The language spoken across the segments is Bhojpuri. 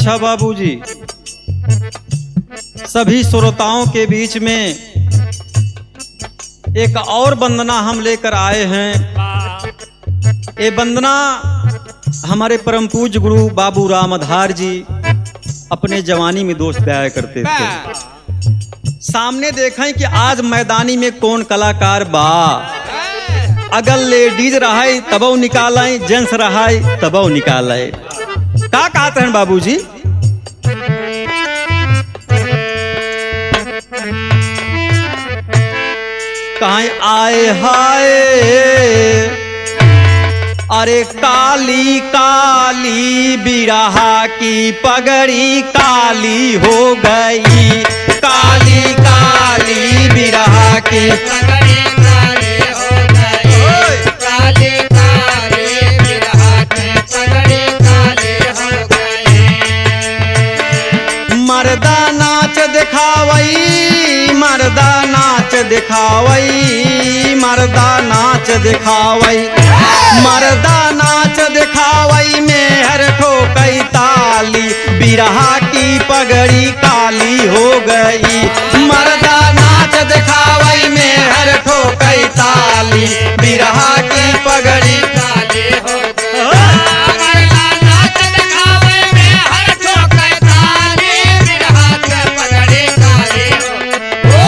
अच्छा बाबूजी, सभी श्रोताओं के बीच में एक और वंदना हम लेकर आए हैं। ये वंदना हमारे परम पूज्य गुरु बाबू राम आधार जी अपने जवानी में दोस्त गाया करते थे। सामने देखें कि आज मैदानी में कौन कलाकार बा। अगर लेडीज रहाई तबो निकाले, जेंट्स रहाई तबो निकाले। का कहते हैं बाबूजी? कहीं आए हाय, अरे काली काली बिरहा की पगड़ी काली हो गई, काली काली बिरहा की पगड़ी काली हो गई, काली काली बिरहा की पगड़ी काली हो गई। मर्दा नाच दिखावई, मर्दा नाच दिखावई, मर्दा नाच दिखावई, मर्दा नाच दिखावई में हर ठोकई ताली, बिरहा की पगड़ी काली हो गई। मर्दा नाच दिखावई में हर ठोकई ताली, बिरहा की पगड़ी काली हो गई। मर्दा नाच दिखावई में हर ठोकई ताली, बिरहा की पगड़ी काली हो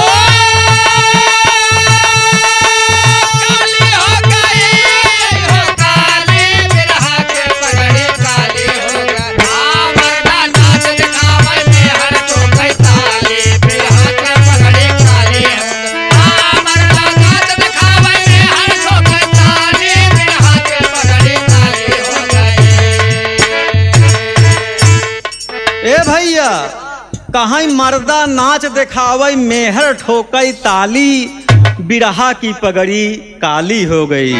भैया। कहीं मर्दा नाच दिखावई मेहर ठोकई ताली, बिरहा की पगड़ी काली हो गई।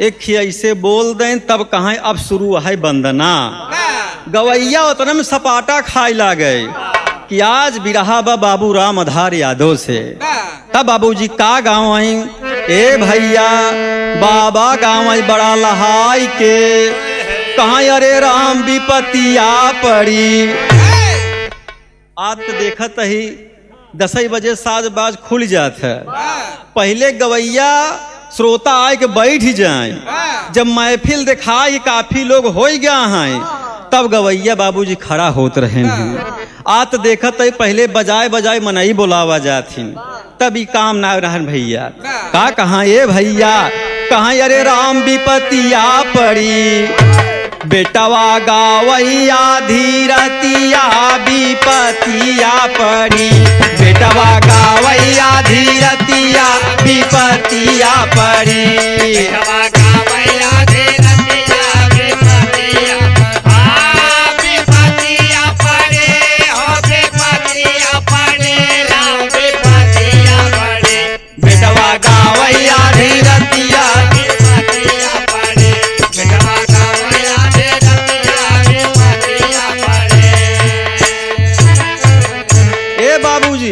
एक ऐसे बोल दें तब कहीं अब शुरू है वंदना। गवैया उतने में सपाटा खाए लागे कि आज बिरहा बा बाबू राम आधार यादव से। तब बाबूजी का गाँव आई? ए भैया बाबा गाँव आई बड़ा लहाई के, कहाँ अरे राम विपतिया पड़ी। आज तो देखत ही 10 बजे साज बाज खुल जात है। पहले गवैया श्रोता आए के बैठ जाए, जब महफिल दिखाई काफी लोग हो गया हैं तब गवैया बाबूजी खड़ा होत रहे हैं। आज तो देखत है पहले बजाए बजाए मनई बोलावा जाथिन, तभी काम ना रहन भैया। का कहाँ ये भैया, कहाँ अरे राम विपतिया पड़ी, बेटवा गावैया धीरतिया विपतिया पड़ी, बेटवा गावैया धीरतिया विपतिया पड़ी, बेटवा गावैया धीरतिया विपतिया विपतिया पड़ी, हो विपतिया पड़ी, राम विपतिया पड़ी, बेटवा गावैया धीरतिया विपतिया पड़ी, बेटवा बाबूजी।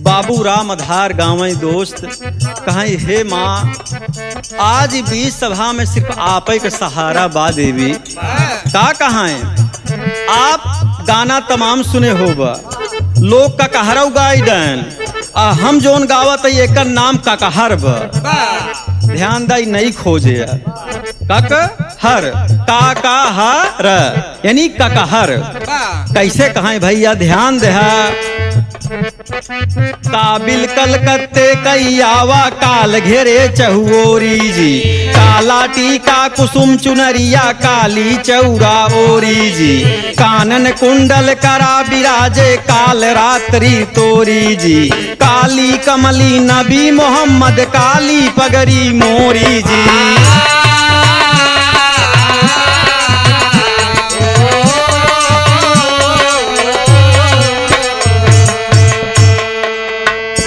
बाबू राम आधार गाँव दोस्त कहीं हे माँ, आज बीच सभा में सिर्फ आप ही का सहारा बा देवी। का कहाँ है आप गाना तमाम सुने होगा, लोग का कहरव गाई डन, हम जोन गावत है एक नाम का कहर बा। ध्यान दाई नहीं खोजे ककहर, काकहर यानी ककहर। कैसे कहाँ भैया ध्यान दे। काबिल कलकत्ते कैयावा काल घेरे चहुओरी जी, काला टीका कुसुम चुनरिया काली चौरा ओरी जी, कानन कुंडल करा बिराजे काल रात्रि तोरी जी, काली कमली नबी मोहम्मद काली पगड़ी मोरी जी।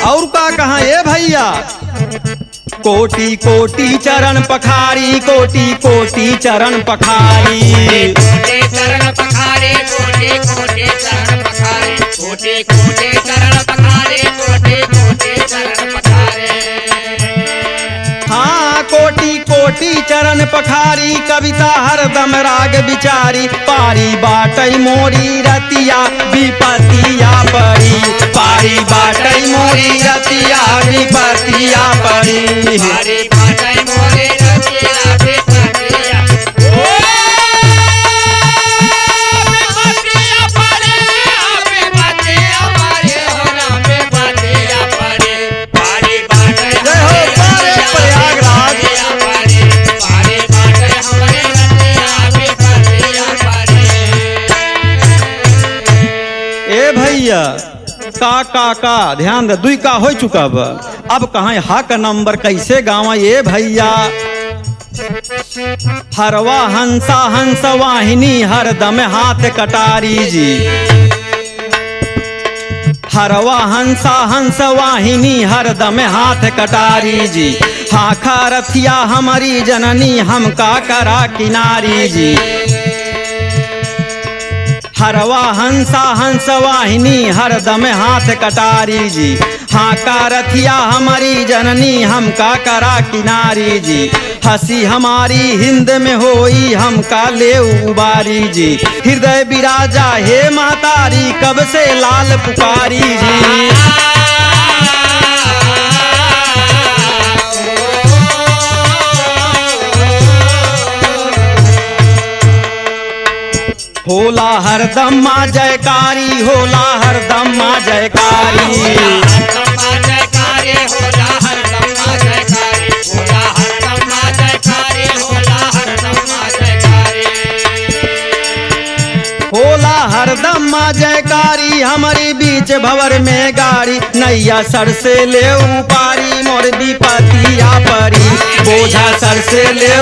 और का कहाँ ये भैया, कोटि कोटि चरण पखारी, कोटि कोटि चरण पखारी, कोटि चरण पखारी, कोटि कोटि चरण पखारी, कोटि कोटि चरण पखारी, कोटि कोटि चरण पखारी। हाँ कोटि कोटि चरण पखारी कविता हरदम राग बिचारी पारी बाटई मोरी रतिया विपतिया परी पारी बाटई मोरी रतिया विपतिया परी पारी बाटई मोरी रतिया विपतिया का ध्यान दे दुई का हो चुका बा अब कहाँ हा का नंबर कैसे गावा ये भैया हरवा हंसा हंस वाहिनी हरदम हाथ कटारी जी हरवा हंसा हंस वाहिनी हरदम हाथ कटारी जी हाखा रथिया हमारी जननी हमका करा किनारी जी हरवा हंसा हंस वाहिनी हरदम हाथ कटारी जी हाका रथिया हमारी जननी हमका करा किनारी जी हंसी हमारी हिंद में होई हमका ले उबारी जी हृदय बिराजा हे मातारी कब से लाल पुकारी जी होला हरदम माँ जयकारी होला हरदम माँ जयकारी होला हरदम माँ जयकारी हमारी बीच भंवर में गाड़ी नैया सर से ले उपारी मोर विपतिया परी बोझा सर से ले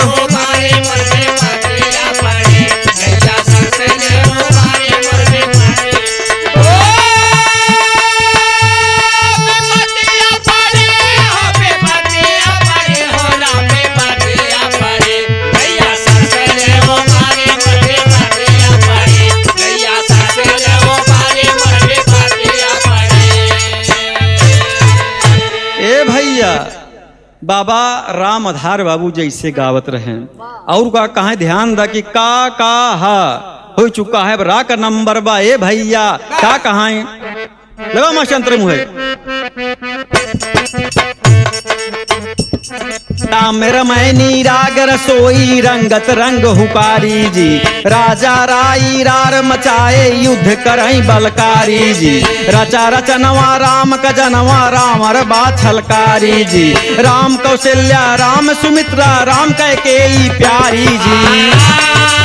बाबा राम आधार बाबू जैसे गावत रहे और का कहा ध्यान दा कि का हो चुका है रा का नंबर बा ए भैया का कहा लगा मास्टर मुहे ताम्र मैनी राग रसोई रंगत रंग हुकारी जी राजा राई रार मचाए युद्ध करई बलकारी जी रचा रचनवा राम का जनवा राम बा छलकारी जी राम कौशल्या राम सुमित्रा राम कैकेयी प्यारी जी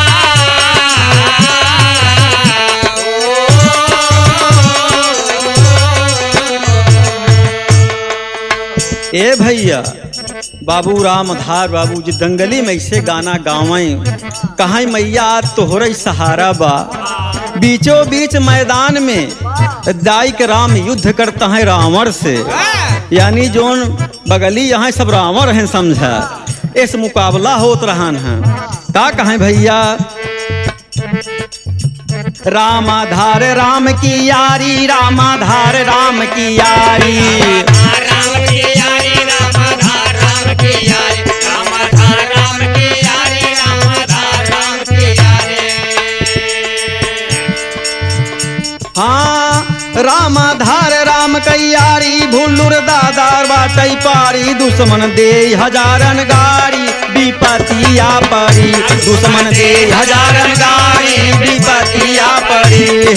ए भैया बाबू राम धार बाबू जी दंगली में ऐसे गाना गावें कहाँ मैया तोहरे सहारा बा बीचों बीच मैदान में दाई के राम युद्ध करता है रावण से यानी जोन बगली यहाँ सब रावण हैं समझा इस मुकाबला होत रहन है का कहें भैया रामाधार राम की यारी रामाधार राम की यारी हाँ रामाधार राम कैयारी भूलुर दादार बाटई पारी दुश्मन दे हजारन गाड़ी विपतिया परी दुश्मन दे हजारन गाड़ी विपतिया परी